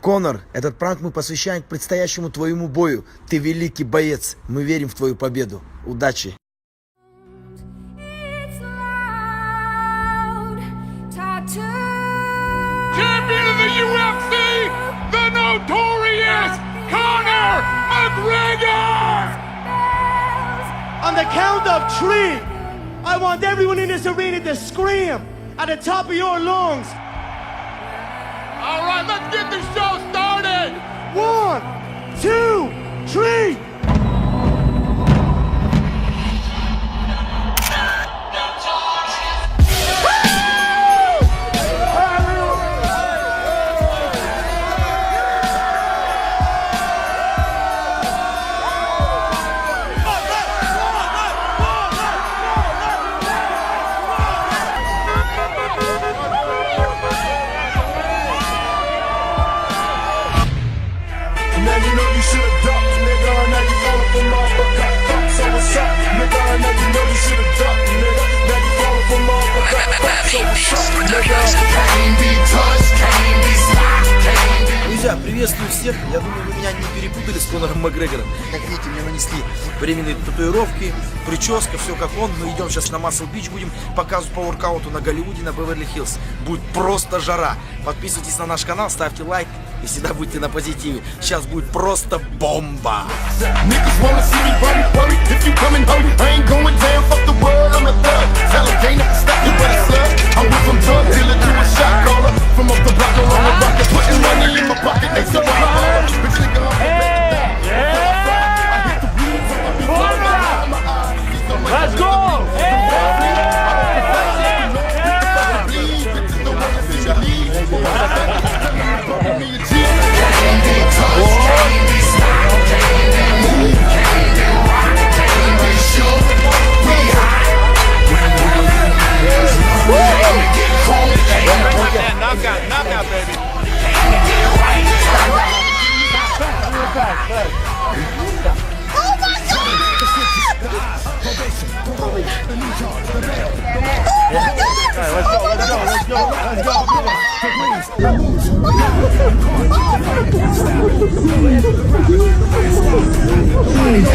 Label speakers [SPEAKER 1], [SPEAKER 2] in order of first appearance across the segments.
[SPEAKER 1] Конор, этот пранк мы посвящаем к предстоящему твоему бою. Ты великий боец. Мы верим в твою победу. Удачи.
[SPEAKER 2] Champion of the UFC, the notorious Conor McGregor!
[SPEAKER 3] On the count of 3, I want everyone in this arena to scream at the top of your lungs.
[SPEAKER 2] All right, let's get the show started!
[SPEAKER 3] 1, 2, 3!
[SPEAKER 1] Друзья, приветствую всех. Я думаю, вы меня не перепутали с Конором Макгрегором. Как видите, мне нанесли временные татуировки, прическа, все как он. Мы идем сейчас на Muscle Beach, будем показывать по воркауту на Голливуде, на Беверли-Хиллз. Будет просто жара. Подписывайтесь на наш канал, ставьте лайк и всегда будьте на позитиве. Сейчас будет просто бомба.
[SPEAKER 3] Let's go!
[SPEAKER 2] Knockout, baby.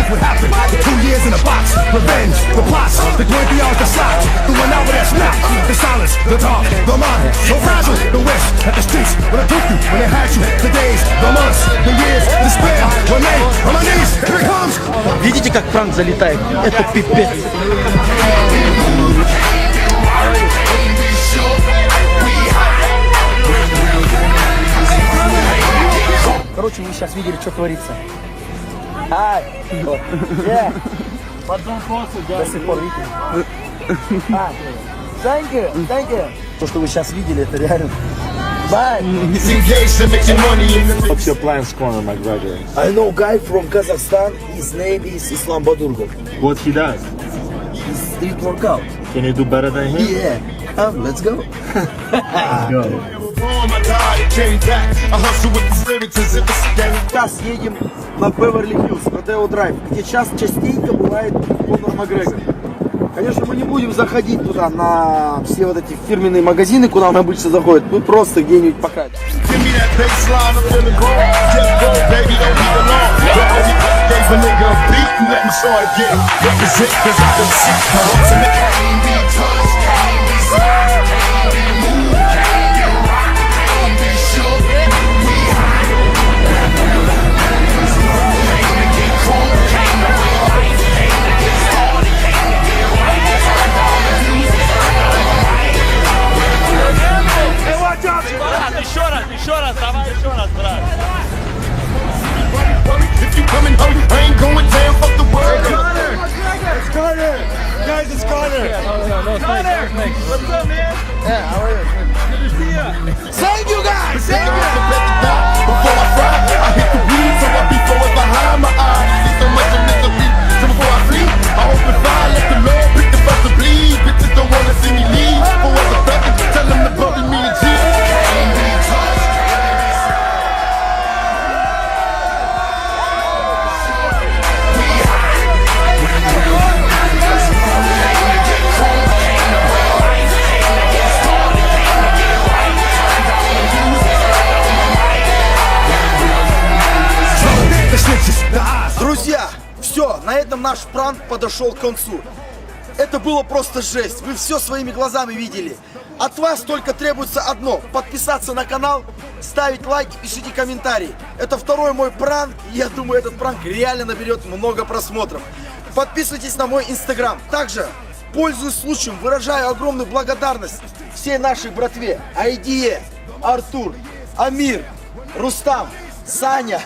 [SPEAKER 4] What happened? The 2 years in a box, revenge, the plots, the glory beyond the slots, the one out with that snap, the silence, the talk, the mind, so fragile, the wish that the streets when I took you, when they had you, the days, the months, the years, despair, when they on my knees, here it comes.
[SPEAKER 1] Видите, как пранк залетает? Это пипец. Короче, вы сейчас видели, что творится. Ай! До сих пор видите. Thank you. То, что вы сейчас видели, это реально. Bye.
[SPEAKER 5] What's your plans, Conor McGregor?
[SPEAKER 1] I know a guy from Kazakhstan. His name is Islam Badurgov.
[SPEAKER 5] What he does?
[SPEAKER 1] He's street workout.
[SPEAKER 5] Can you do better than him?
[SPEAKER 1] Yeah. Come, let's go. Сейчас едем на Беверли-Хиллз, на Део Драйв, где частенько бывает Конор Макгрегор. Конечно, мы не будем заходить туда, на все вот эти фирменные магазины, куда он обычно заходит. Мы просто где-нибудь пока.
[SPEAKER 2] Еще раз, давай еще раз, брат.
[SPEAKER 3] It's Conor! Guys, it's Conor!
[SPEAKER 2] Conor! What's up, man?
[SPEAKER 3] Yeah, how are you?
[SPEAKER 2] Good to see you.
[SPEAKER 3] Thank you, guys! Thank you!
[SPEAKER 4] Before I fry, I hit the weed, so I be forward behind my eyes. See so much of misery, so before I flee, I open fire, let the Lord pick the first to bleed. Bitches don't wanna see me leave, for what the fuck, tell them to bubble me a G.
[SPEAKER 1] все, на этом наш пранк подошел к концу. Это было просто жесть, вы все своими глазами видели. От вас только требуется одно: подписаться на канал, ставить лайки, пишите комментарии. Это второй мой пранк, и я думаю, этот пранк реально наберет много просмотров. Подписывайтесь на мой инстаграм. Также, пользуясь случаем, выражаю огромную благодарность всей нашей братве: Айдие, Артур, Амир, Рустам, Саня,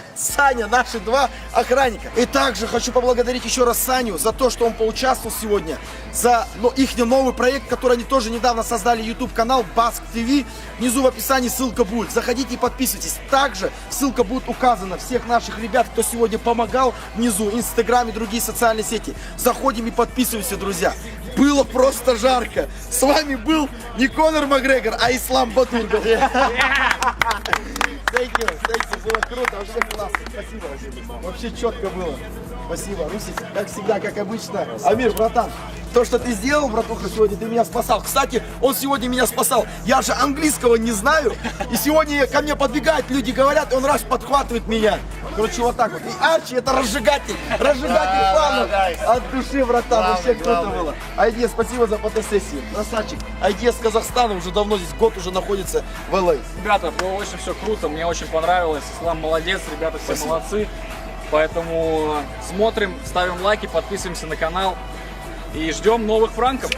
[SPEAKER 1] наши два охранника. И также хочу поблагодарить еще раз Саню за то, что он поучаствовал сегодня, за их новый проект, который они тоже недавно создали, YouTube канал Баск ТВ. Внизу в описании ссылка будет. Заходите и подписывайтесь. Также ссылка будет указана всех наших ребят, кто сегодня помогал, внизу, Инстаграм и другие социальные сети. Заходим и подписываемся, друзья. Было просто жарко. С вами был не Конор Макгрегор, а Ислам Батур. Thank you, было круто, вообще классно, спасибо, вообще четко было, спасибо, Русик, как всегда, как обычно. Амир, братан, то, что ты сделал, братуха, сегодня ты меня спасал. Кстати, он сегодня меня спасал, я же английского не знаю, и сегодня ко мне подбегают люди, говорят, он раз подхватывает меня. Короче, вот так вот. И Арчи — это разжигатель планов. От души, братан, вообще круто было. Айдия, спасибо за фотосессию, красавчик. Айдия с Казахстана, уже давно здесь, год уже находится в ЛА.
[SPEAKER 6] Ребята, было очень все круто, мне очень понравилось. Ислам молодец, ребята все спасибо. Молодцы. Поэтому смотрим, ставим лайки, подписываемся на канал и ждем новых пранков.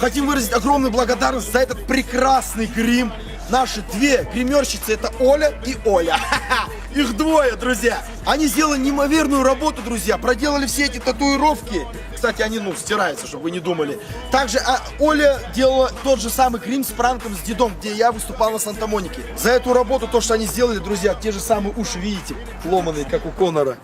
[SPEAKER 1] Хотим выразить огромную благодарность за этот прекрасный грим. Наши две гримерщицы — это Оля и Оля. Их двое, друзья. Они сделали неимоверную работу, друзья. Проделали все эти татуировки. Кстати, они, стираются, чтобы вы не думали. Также Оля делала тот же самый грим с пранком с дедом, где я выступал на Санта-Монике. За эту работу, то, что они сделали, друзья, те же самые уши, видите, ломаные, как у Конора.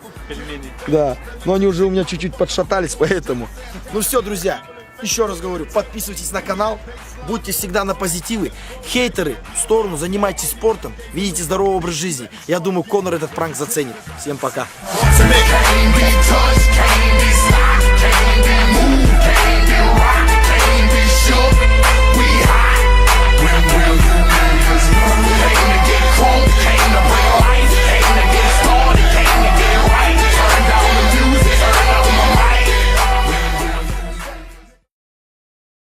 [SPEAKER 1] Да, но они уже у меня чуть-чуть подшатались, поэтому. Ну все, друзья. Еще раз говорю, подписывайтесь на канал, будьте всегда на позитиве. Хейтеры в сторону, занимайтесь спортом, ведите здоровый образ жизни. Я думаю, Конор этот пранк заценит. Всем пока.